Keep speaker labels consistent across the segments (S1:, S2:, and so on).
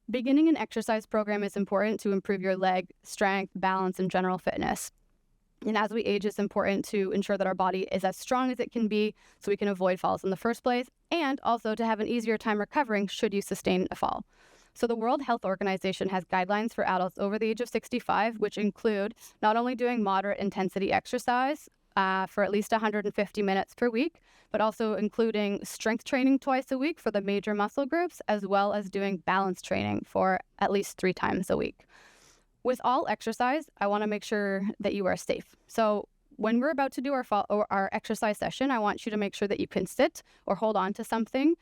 S1: Beginning an exercise program is important to improve your leg strength, balance, and general fitness. And as we age, it's important to ensure that our body is as strong as it can be so we can avoid falls in the first place, and also to have an easier time recovering should you sustain a fall. So the World Health Organization has guidelines for adults over the age of 65, which include not only doing moderate intensity exercise for at least 150 minutes per week, but also including strength training twice a week for the major muscle groups, as well as doing balance training for at least 3 times a week. With all exercise, I want to make sure that you are safe. So when we're about to do our exercise session, I want you to make sure that you can sit or hold on to something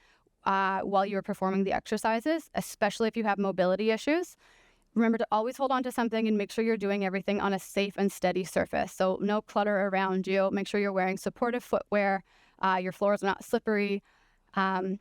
S1: while you're performing the exercises, especially if you have mobility issues. Remember to always hold on to something and make sure you're doing everything on a safe and steady surface. So no clutter around you. Make sure you're wearing supportive footwear. Your floor is not slippery. And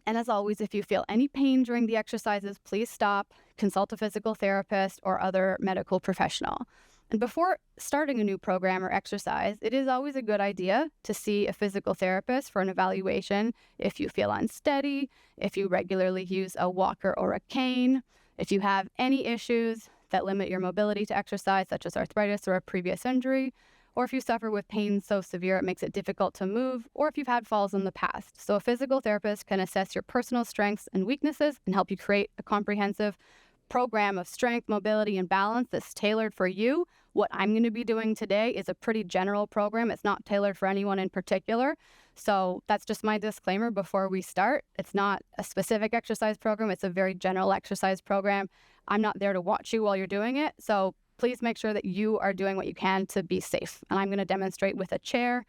S1: as always, if you feel any pain during the exercises, please stop, consult a physical therapist or other medical professional. And before starting a new program or exercise, it is always a good idea to see a physical therapist for an evaluation if you feel unsteady, if you regularly use a walker or a cane, if you have any issues that limit your mobility to exercise, such as arthritis or a previous injury, or if you suffer with pain so severe it makes it difficult to move, or if you've had falls in the past. So a physical therapist can assess your personal strengths and weaknesses and help you create a comprehensive program of strength, mobility, and balance that's tailored for you. What I'm going to be doing today is a pretty general program. It's not tailored for anyone in particular. So that's just my disclaimer before we start. It's not a specific exercise program. It's a very general exercise program. I'm not there to watch you while you're doing it. So please make sure that you are doing what you can to be safe. And I'm going to demonstrate with a chair,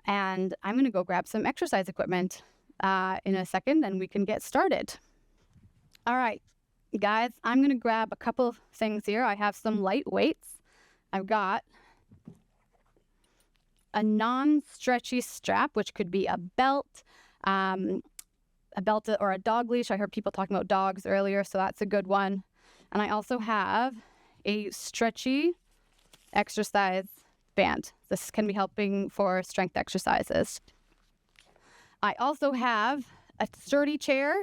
S1: and I'm going to go grab some exercise equipment in a second, and we can get started. All right, guys, I'm going to grab a couple of things here. I have some light weights. I've got a non-stretchy strap, which could be a belt or a dog leash. I heard people talking about dogs earlier, so that's a good one. And I also have a stretchy exercise band. This can be helping for strength exercises. I also have a sturdy chair.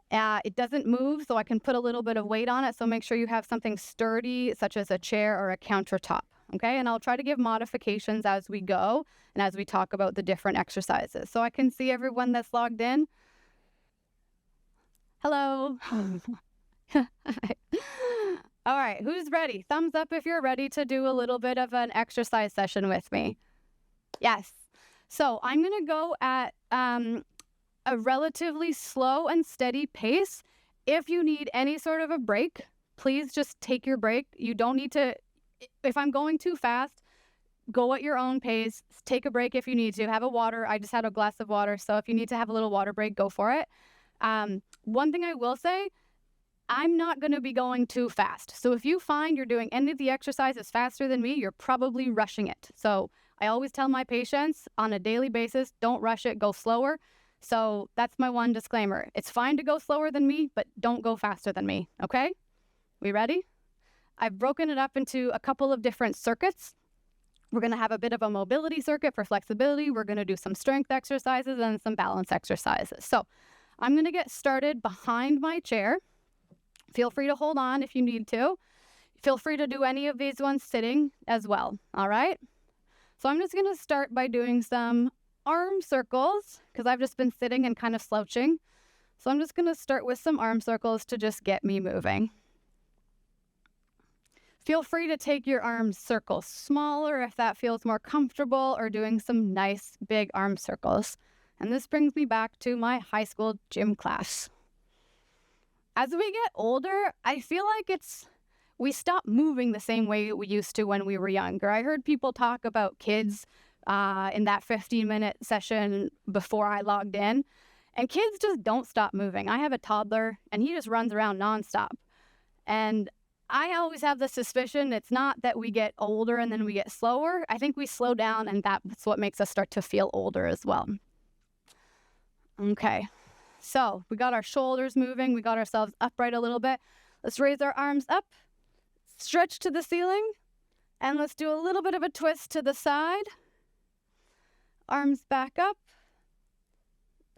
S1: It doesn't move, so I can put a little bit of weight on it. So make sure you have something sturdy, such as a chair or a countertop. Okay, and I'll try to give modifications as we go and as we talk about the different exercises. So I can see everyone that's logged in. Hello. All right, who's ready? Thumbs up if you're ready to do a little bit of an exercise session with me. Yes. So I'm going to go at a relatively slow and steady pace. If you need any sort of a break, please just take your break. You don't need to, if I'm going too fast, go at your own pace. Take a break if you need to. Have a water. I just had a glass of water. So if you need to have a little water break, go for it. One thing I will say, I'm not going to be going too fast. So if you find you're doing any of the exercises faster than me, you're probably rushing it. So I always tell my patients on a daily basis, don't rush it, go slower. So that's my one disclaimer. It's fine to go slower than me, but don't go faster than me, okay? We ready? I've broken it up into a couple of different circuits. We're going to have a bit of a mobility circuit for flexibility. We're going to do some strength exercises and some balance exercises. So I'm going to get started behind my chair. Feel free to hold on if you need to. Feel free to do any of these ones sitting as well, all right? So I'm just going to start by doing some arm circles because I've just been sitting and kind of slouching. So I'm just going to start with some arm circles to just get me moving. Feel free to take your arm circles smaller if that feels more comfortable, or doing some nice big arm circles. And this brings me back to my high school gym class. As we get older, I feel like we stop moving the same way we used to when we were younger. I heard people talk about kids in that 15-minute session before I logged in, and kids just don't stop moving. I have a toddler, and he just runs around nonstop. And I always have the suspicion it's not that we get older and then we get slower. I think we slow down, and that's what makes us start to feel older as well. Okay. So we got our shoulders moving. We got ourselves upright a little bit. Let's raise our arms up, stretch to the ceiling, and let's do a little bit of a twist to the side. Arms back up,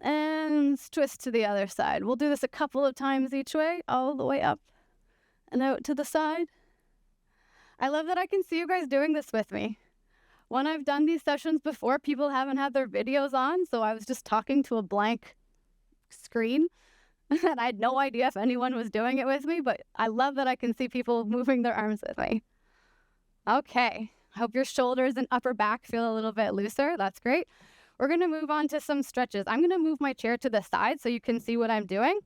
S1: And twist to the other side. We'll do this a couple of times each way, all the way up and out to the side. I love that I can see you guys doing this with me. When I've done these sessions before, people haven't had their videos on, so I was just talking to a blank screen, and I had no idea if anyone was doing it with me, but I love that I can see people moving their arms with me. Okay, I hope your shoulders and upper back feel a little bit looser. That's great. We're going to move on to some stretches. I'm going to move my chair to the side so you can see what I'm doing.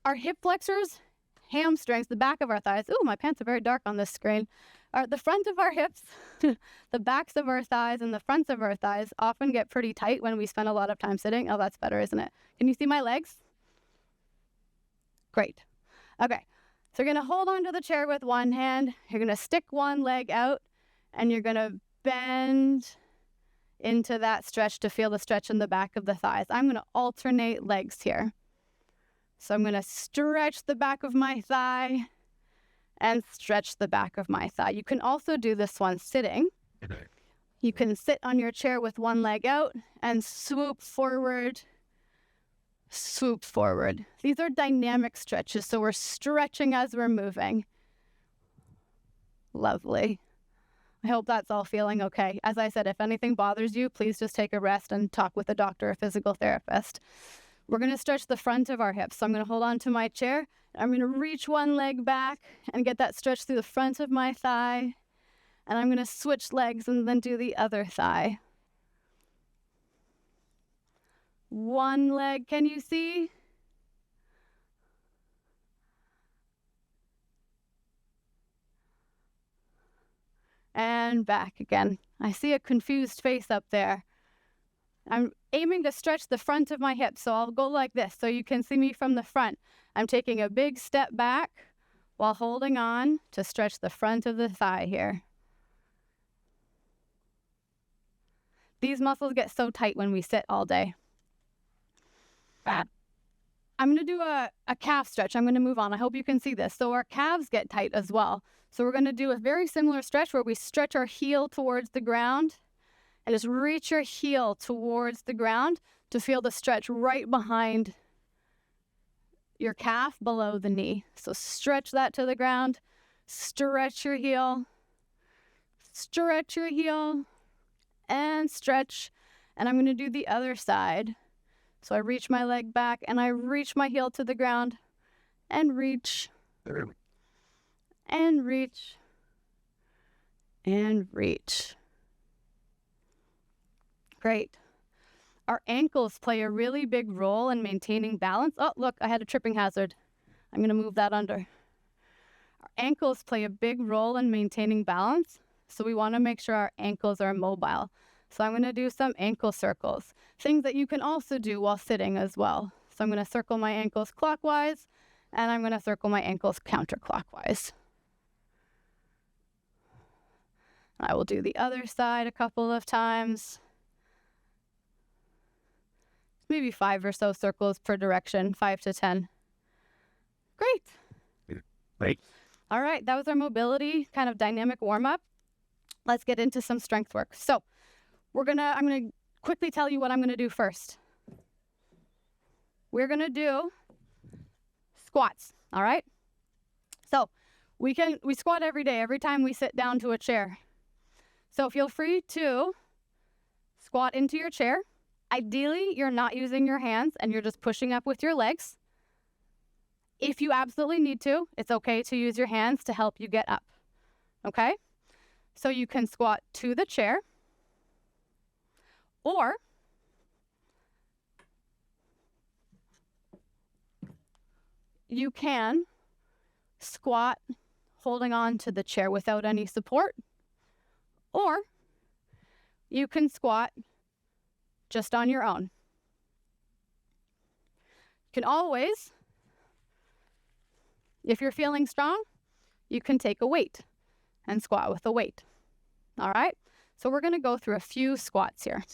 S1: Our hip flexors, hamstrings, the back of our thighs. Ooh, my pants are very dark on this screen. The front of our hips, the backs of our thighs, and the fronts of our thighs often get pretty tight when we spend a lot of time sitting. Oh, that's better, isn't it? Can you see my legs? Great. Okay, so you're going to hold onto the chair with one hand. You're going to stick one leg out, and you're going to bend into that stretch to feel the stretch in the back of the thighs. I'm going to alternate legs here. So I'm going to stretch the back of my thigh and stretch the back of my thigh. You can also do this one sitting. You can sit on your chair with one leg out and swoop forward, swoop forward. These are dynamic stretches, so we're stretching as we're moving. Lovely. I hope that's all feeling okay. As I said, if anything bothers you, please just take a rest and talk with a doctor or physical therapist. We're going to stretch the front of our hips. So I'm going to hold on to my chair. I'm going to reach one leg back and get that stretch through the front of my thigh. And I'm going to switch legs and then do the other thigh. One leg, can you see? And back again. I see a confused face up there. I'm aiming to stretch the front of my hips, so I'll go like this so you can see me from the front. I'm taking a big step back while holding on to stretch the front of the thigh here. These muscles get so tight when we sit all day. I'm going to do a calf stretch. I'm going to move on. I hope you can see this. So our calves get tight as well. So we're going to do a very similar stretch where we stretch our heel towards the ground and just reach your heel towards the ground to feel the stretch right behind your calf below the knee. So stretch that to the ground, stretch your heel, and stretch. And I'm going to do the other side. So I reach my leg back and I reach my heel to the ground and reach, and reach, and reach. Great. Our ankles play a really big role in maintaining balance. Oh, look, I had a tripping hazard. I'm going to move that under. Our ankles play a big role in maintaining balance, so we want to make sure our ankles are mobile. So I'm going to do some ankle circles, things that you can also do while sitting as well. So I'm going to circle my ankles clockwise, and I'm going to circle my ankles counterclockwise. I will do the other side a couple of times. Maybe 5 or so circles per direction, 5 to 10. Great. All right, that was our mobility kind of dynamic warm-up. Let's get into some strength work. So I'm gonna quickly tell you what I'm gonna do first. We're gonna do squats, all right? So we squat every day, every time we sit down to a chair. So feel free to squat into your chair. Ideally, you're not using your hands and you're just pushing up with your legs. If you absolutely need to, it's okay to use your hands to help you get up, okay? So you can squat to the chair, or you can squat holding on to the chair without any support, or you can squat just on your own. You can always, if you're feeling strong, you can take a weight and squat with a weight. All right? So we're going to go through a few squats here.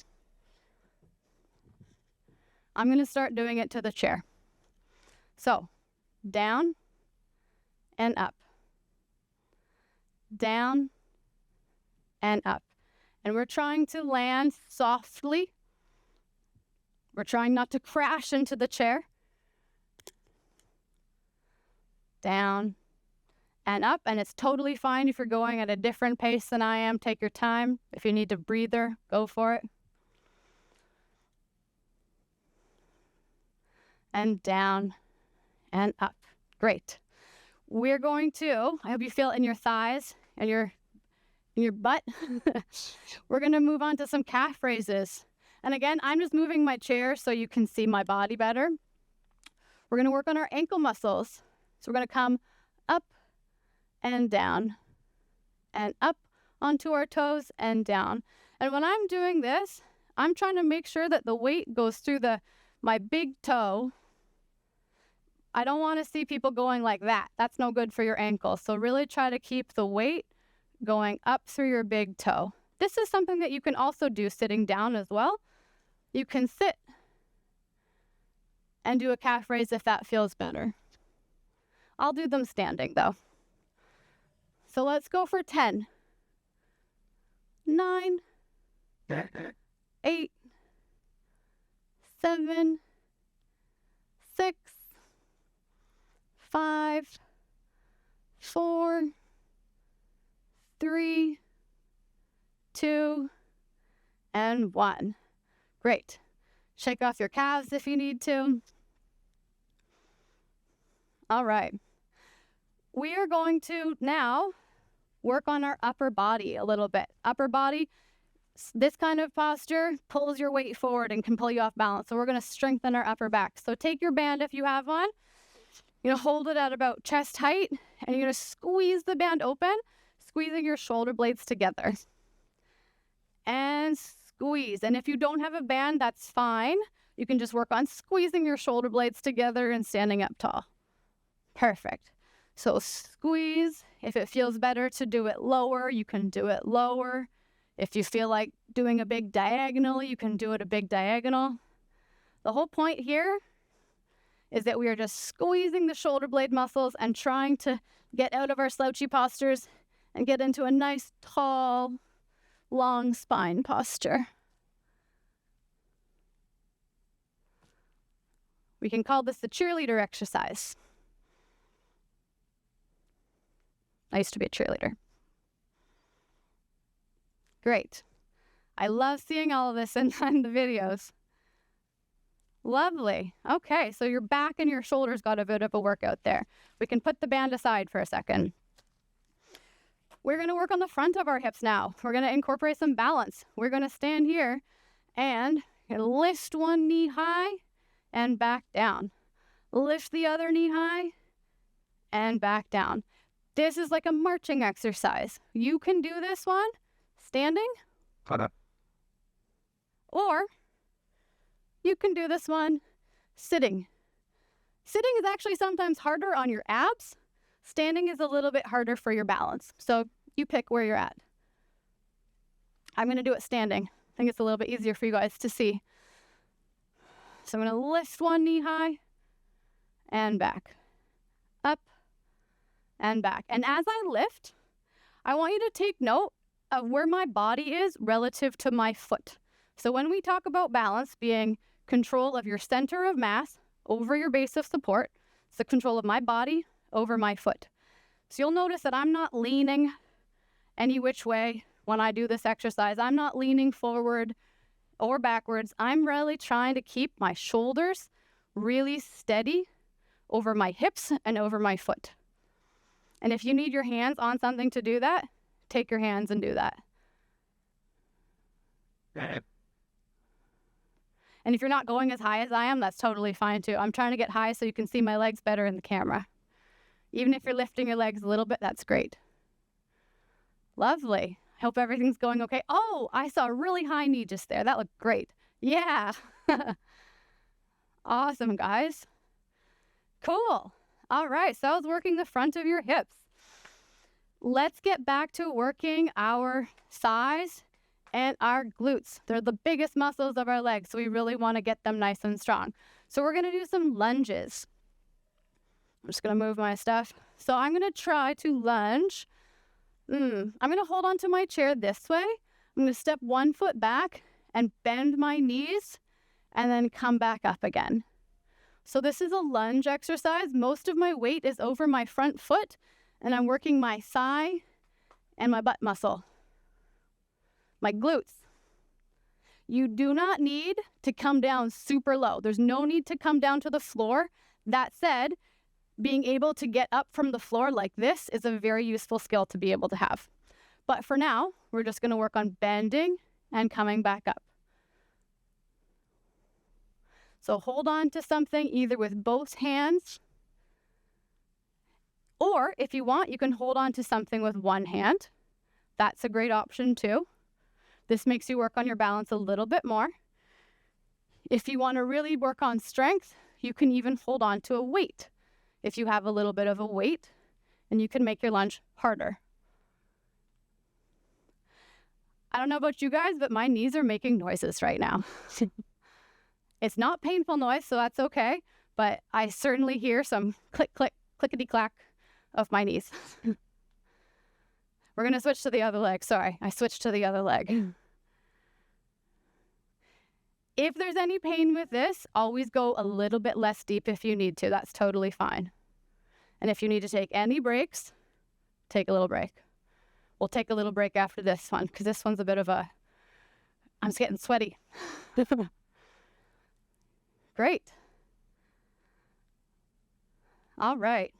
S1: I'm going to start doing it to the chair. So down and up. Down and up. And we're trying to land softly. We're trying not to crash into the chair. Down and up, and it's totally fine if you're going at a different pace than I am. Take your time. If you need a breather, go for it. And down and up. Great. We're going to, I hope you feel it in your thighs and your butt. We're going to move on to some calf raises. And again, I'm just moving my chair so you can see my body better. We're going to work on our ankle muscles. So we're going to come up and down and up onto our toes and down. And when I'm doing this, I'm trying to make sure that the weight goes through my big toe. I don't want to see people going like that. That's no good for your ankle. So really try to keep the weight going up through your big toe. This is something that you can also do sitting down as well. You can sit and do a calf raise if that feels better. I'll do them standing though. So let's go for 10, 9, 8, 7, 6, 5, 4, 3, 2, and 1. Great. Shake off your calves if you need to. All right. We are going to now work on our upper body a little bit. Upper body, this kind of posture pulls your weight forward and can pull you off balance. So we're going to strengthen our upper back. So take your band if you have one. You're going to hold it at about chest height, and you're going to squeeze the band open, squeezing your shoulder blades together. And squeeze. And if you don't have a band, that's fine. You can just work on squeezing your shoulder blades together and standing up tall. Perfect. So squeeze. If it feels better to do it lower, you can do it lower. If you feel like doing a big diagonal, you can do it a big diagonal. The whole point here is that we are just squeezing the shoulder blade muscles and trying to get out of our slouchy postures and get into a nice, tall, long spine posture. We can call this the cheerleader exercise. I used to be a cheerleader. Great. I love seeing all of this in the videos. Lovely. Okay, so your back and your shoulders got a bit of a workout there. We can put the band aside for a second. We're going to work on the front of our hips now. We're going to incorporate some balance. We're going to stand here and lift one knee high and back down. Lift the other knee high and back down. This is like a marching exercise. You can do this one standing, or you can do this one sitting. Sitting is actually sometimes harder on your abs. Standing is a little bit harder for your balance. So you pick where you're at. I'm going to do it standing. I think it's a little bit easier for you guys to see. So I'm going to lift one knee high and back, up and back. And as I lift, I want you to take note of where my body is relative to my foot. So when we talk about balance being control of your center of mass over your base of support, it's the control of my body over my foot. So you'll notice that I'm not leaning any which way when I do this exercise. I'm not leaning forward or backwards. I'm really trying to keep my shoulders really steady over my hips and over my foot. And if you need your hands on something to do that, take your hands and do that. And if you're not going as high as I am, that's totally fine too. I'm trying to get high so you can see my legs better in the camera. Even if you're lifting your legs a little bit, that's great. Lovely. I hope everything's going okay. Oh, I saw a really high knee just there. That looked great. Yeah. Awesome, guys. Cool. All right, so I was working the front of your hips. Let's get back to working our thighs and our glutes. They're the biggest muscles of our legs, so we really want to get them nice and strong. So we're going to do some lunges. I'm just going to move my stuff. So I'm going to try to lunge. I'm going to hold on to my chair this way. I'm going to step one foot back and bend my knees and then come back up again. So this is a lunge exercise. Most of my weight is over my front foot, and I'm working my thigh and my butt muscle, my glutes. You do not need to come down super low. There's no need to come down to the floor. That said, being able to get up from the floor like this is a very useful skill to be able to have. But for now, we're just going to work on bending and coming back up. So hold on to something either with both hands, or if you want, you can hold on to something with one hand. That's a great option too. This makes you work on your balance a little bit more. If you want to really work on strength, you can even hold on to a weight. If you have a little bit of a weight, and you can make your lunge harder. I don't know about you guys, but my knees are making noises right now. It's not painful noise, so that's okay. But I certainly hear some click, click, clickety clack of my knees. We're going to switch to the other leg. Sorry, I switched to the other leg. If there's any pain with this, always go a little bit less deep if you need to. That's totally fine. And if you need to take any breaks, take a little break. We'll take a little break after this one because this one's a bit of a, I'm just getting sweaty. Great. All right.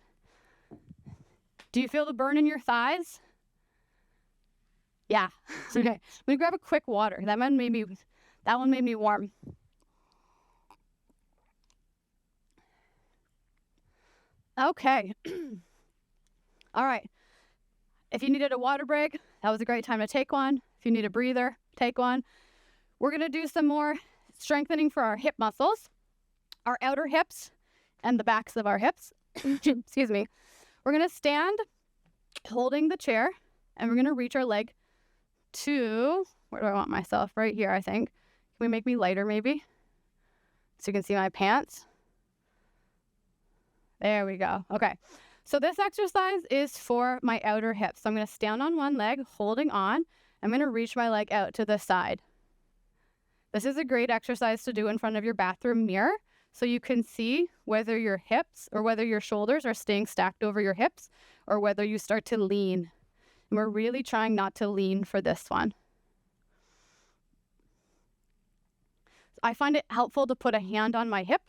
S1: Do you feel the burn in your thighs? Yeah. Okay. Let me grab a quick water. That one made me warm. Okay. All right. If you needed a water break, that was a great time to take one. If you need a breather, take one. We're going to do some more strengthening for our hip muscles, our outer hips, and the backs of our hips. Excuse me. We're going to stand holding the chair, and we're going to reach our leg to, where do I want myself? Right here, I think. Can we make me lighter, maybe? So you can see my pants. There we go. Okay. So this exercise is for my outer hips. So I'm going to stand on one leg, holding on. I'm going to reach my leg out to the side. This is a great exercise to do in front of your bathroom mirror, so you can see whether your hips or whether your shoulders are staying stacked over your hips or whether you start to lean. And we're really trying not to lean for this one. I find it helpful to put a hand on my hip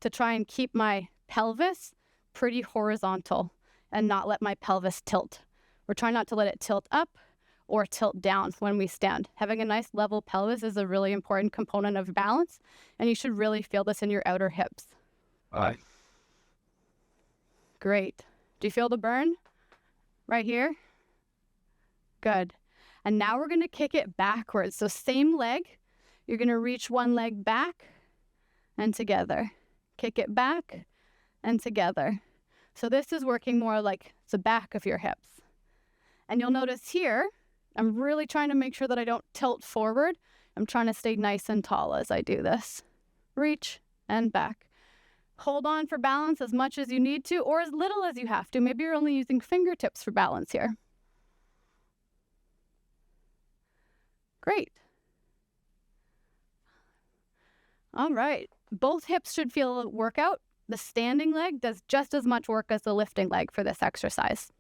S1: to try and keep my pelvis pretty horizontal and not let my pelvis tilt. We're trying not to let it tilt up or tilt down when we stand. Having a nice level pelvis is a really important component of balance, and you should really feel this in your outer hips.
S2: Aye.
S1: Great. Do you feel the burn right here? Good. And now we're going to kick it backwards. So same leg. You're going to reach one leg back and together. Kick it back and together. So this is working more like the back of your hips. And you'll notice here, I'm really trying to make sure that I don't tilt forward. I'm trying to stay nice and tall as I do this. Reach and back. Hold on for balance as much as you need to or as little as you have to. Maybe you're only using fingertips for balance here. Great. All right. Both hips should feel a workout. The standing leg does just as much work as the lifting leg for this exercise.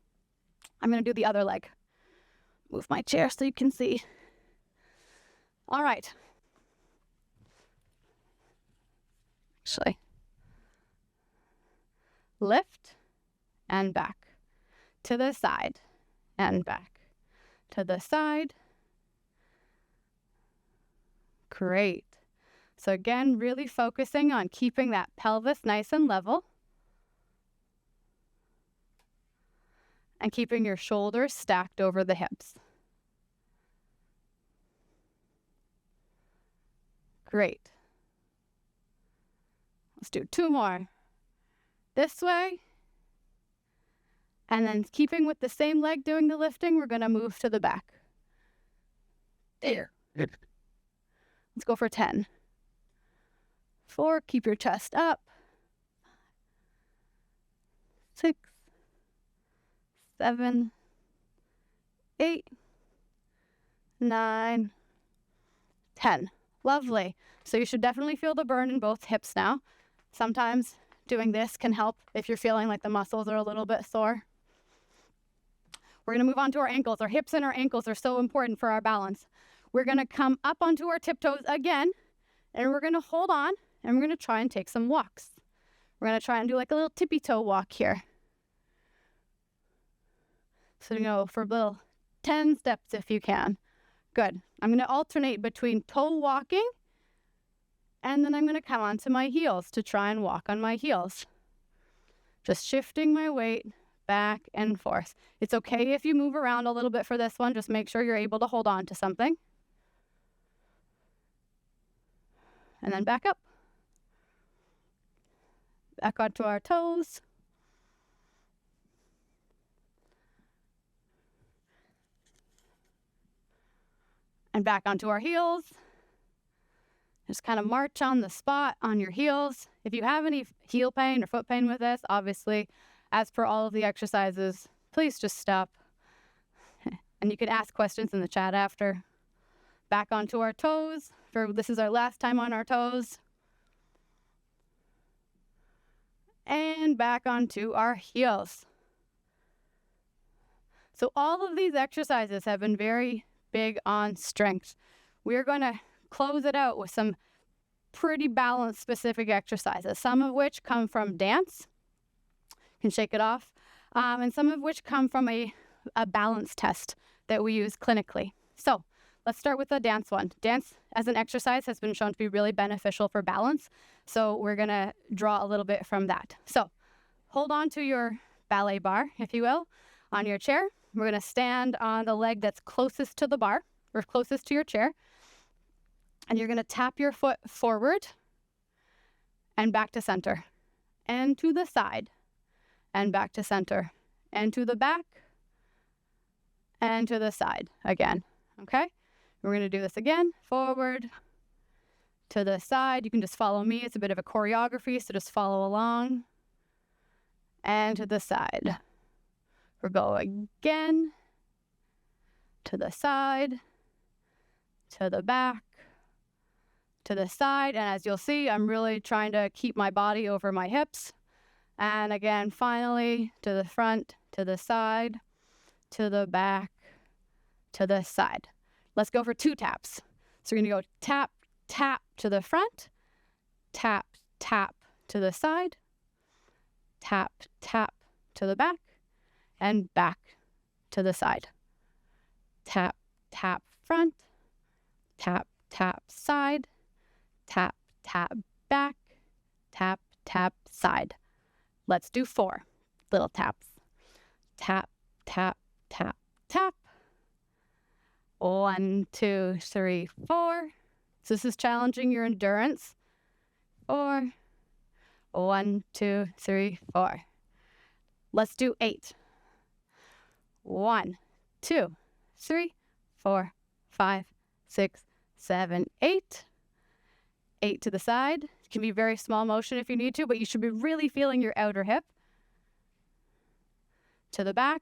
S1: I'm going to do the other leg. Move my chair so you can see. All right. Actually, lift and back. To the side and back. To the side. Great. So again, really focusing on keeping that pelvis nice and level. And keeping your shoulders stacked over the hips. Great. Let's do two more. This way. And then keeping with the same leg doing the lifting, we're going to move to the back. There. Let's go for 10. 4, keep your chest up. 6, 7, 8, 9, 10. Lovely. So you should definitely feel the burn in both hips now. Sometimes doing this can help if you're feeling like the muscles are a little bit sore. We're going to move on to our ankles. Our hips and our ankles are so important for our balance. We're going to come up onto our tiptoes again, and we're going to hold on, and we're going to try and take some walks. We're going to try and do like a little tippy toe walk here. So you go for a little 10 steps if you can. Good. I'm going to alternate between toe walking, and then I'm going to come onto my heels to try and walk on my heels. Just shifting my weight back and forth. It's okay if you move around a little bit for this one. Just make sure you're able to hold on to something. And then back up. Back onto our toes. And back onto our heels. Just kind of march on the spot on your heels. If you have any heel pain or foot pain with this, obviously, as per all of the exercises, please just stop. And you can ask questions in the chat after. Back onto our toes. This is our last time on our toes. And back onto our heels. So all of these exercises have been very big on strength. We're going to close it out with some pretty balance specific exercises, some of which come from dance. You can shake it off. And some of which come from a balance test that we use clinically. So let's start with the dance one. Dance as an exercise has been shown to be really beneficial for balance. So we're going to draw a little bit from that. So hold on to your ballet bar, if you will, on your chair. We're going to stand on the leg that's closest to the bar or closest to your chair. And you're going to tap your foot forward and back to center and to the side and back to center and to the back and to the side again. Okay? We're going to do this again. Forward to the side. You can just follow me. It's a bit of a choreography, so just follow along. And to the side. We'll go again. To the side. To the back. To the side. And as you'll see, I'm really trying to keep my body over my hips. And again, finally, to the front, to the side, to the back, to the side. Let's go for 2 taps. So we're going to go tap, tap to the front, tap, tap to the side, tap, tap to the back, and back to the side. Tap, tap front, tap, tap side, tap, tap back, tap, tap side. Let's do 4 little taps. Tap, tap, tap, tap. 1, 2, 3, 4. So this is challenging your endurance. 4. 1, 2, 3, 4. Let's do 8. 1, 2, 3, 4, 5, 6, 7, 8. 8 to the side. It can be very small motion if you need to, but you should be really feeling your outer hip. To the back.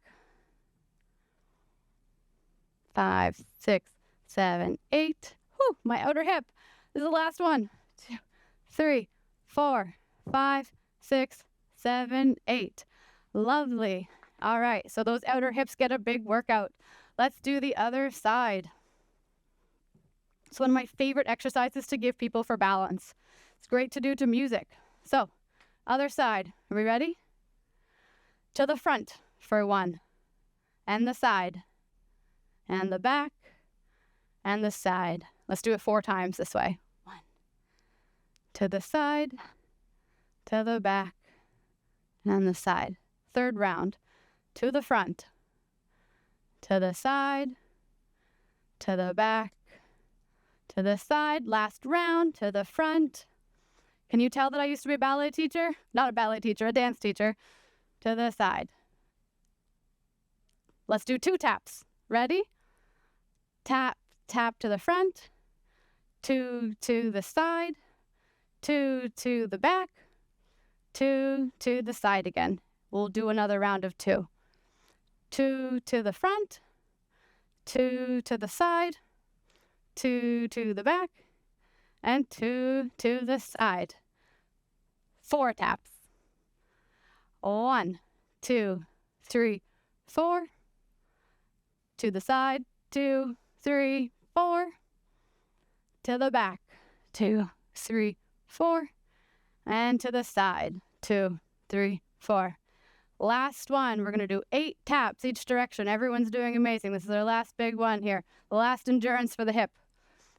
S1: 5, 6, 7, 8. Whew, my outer hip. This is the last one. 2, 3, 4, 5, 6, 7, 8. Lovely. All right, so those outer hips get a big workout. Let's do the other side. It's one of my favorite exercises to give people for balance. It's great to do to music. So, other side. Are we ready? To the front for 1. And the side. And the back. And the side. Let's do it 4 times this way. 1. To the side. To the back. And the side. 3rd round. To the front. To the side. To the back. To the side. Last round. To the front. Can you tell that I used to be a ballet teacher? Not a ballet teacher, a dance teacher. To the side. Let's do 2 taps. Ready? Tap, tap to the front. 2 to the side. 2 to the back. 2 to the side again. We'll do another round of 2. 2 to the front. 2 to the side. 2 to the back. and 2 to the side. 4 taps. 1, 2, 3, 4. To the side. 2, 3, 4. To the back. 2, 3, 4. And to the side. 2, 3, 4. Last one. We're going to do 8 taps each direction. Everyone's doing amazing. This is our last big one here. The last endurance for the hip.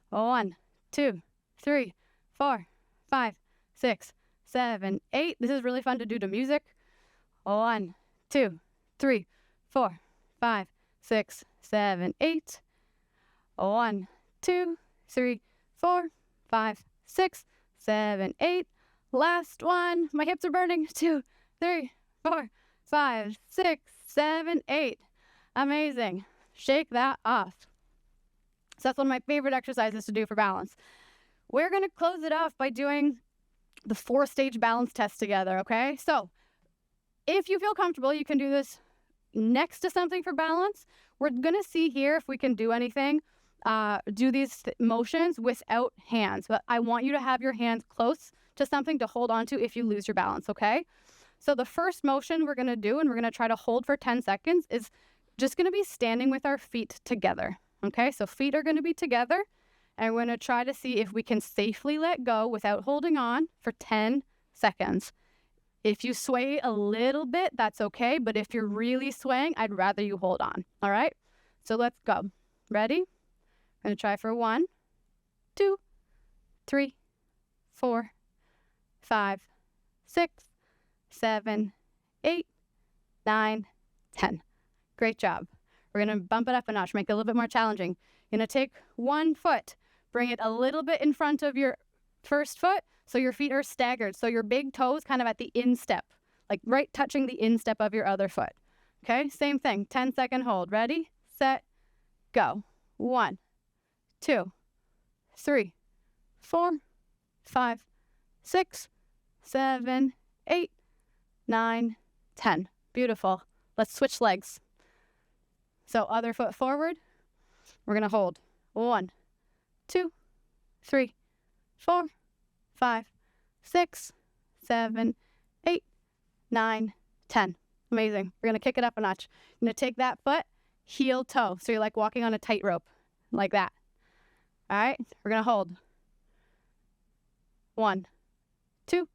S1: 1, 2, 3, 4, 5, 6, 7, 8. This is really fun to do to music. 1, 2, 3, 4, 5, 6, 7, 8. 1, 2, 3, 4, 5, 6, 7, 8. Last one. My hips are burning. 2, 3, 4, 5, 6, 7, 8. Amazing. Shake that off. So that's one of my favorite exercises to do for balance. We're going to close it off by doing the 4-stage balance test together, okay? So if you feel comfortable, you can do this next to something for balance. We're going to see here if we can do anything, do these motions without hands. But I want you to have your hands close to something to hold on to if you lose your balance, okay? So the first motion we're going to do, and we're going to try to hold for 10 seconds, is just going to be standing with our feet together, okay? So feet are going to be together, and we're going to try to see if we can safely let go without holding on for 10 seconds. If you sway a little bit, that's okay, but if you're really swaying, I'd rather you hold on, all right? So let's go. Ready? I'm going to try for 1, 2, 3, 4, 5, 6, 7, 8, 9, 10. Great job. We're going to bump it up a notch, make it a little bit more challenging. You're going to take one foot, bring it a little bit in front of your first foot so your feet are staggered. So your big toes kind of at the instep, like right touching the instep of your other foot. Okay, same thing. 10-second hold. Ready, set, go. 1, 2, 3, 4, 5, 6, 7, 8, 9, 10. Beautiful. Let's switch legs. So other foot forward. We're going to hold. 1, 2, 3, 4, 5, 6, 7, 8, 9, 10. Amazing. We're going to kick it up a notch. You're going to take that foot, heel toe. So you're like walking on a tightrope, like that. All right. We're going to hold. 1, 2,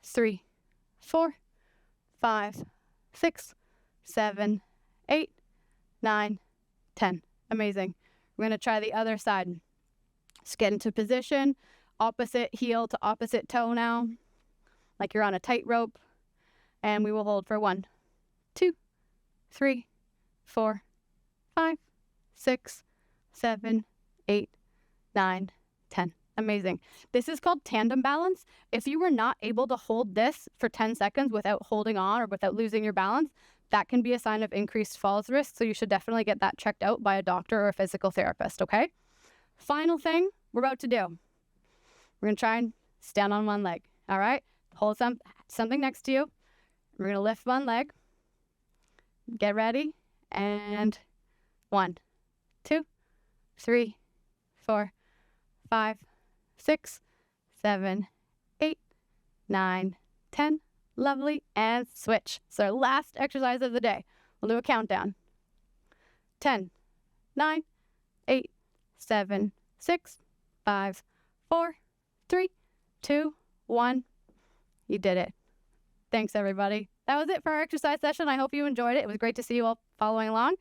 S1: 3, 4, 5, 6, 7, 8, 9, 10. Amazing. We're going to try the other side. Just get into position, opposite heel to opposite toe now, like you're on a tightrope. And we will hold for 1, 2, 3, 4, 5, 6, 7, 8, 9, 10. Amazing. This is called tandem balance. If you were not able to hold this for 10 seconds without holding on or without losing your balance, that can be a sign of increased falls risk. So you should definitely get that checked out by a doctor or a physical therapist, okay? Final thing we're about to do. We're going to try and stand on one leg, all right? Hold something next to you. We're going to lift one leg. Get ready. And 1, 2, 3, 4, 5, 6, 7, 8, 9, 10. Lovely. And switch. So our last exercise of the day. We'll do a countdown. 10, 9, 8, 7, 6, 5, 4, 3, 2, 1. You did it. Thanks, everybody. That was it for our exercise session. I hope you enjoyed it. It was great to see you all following along.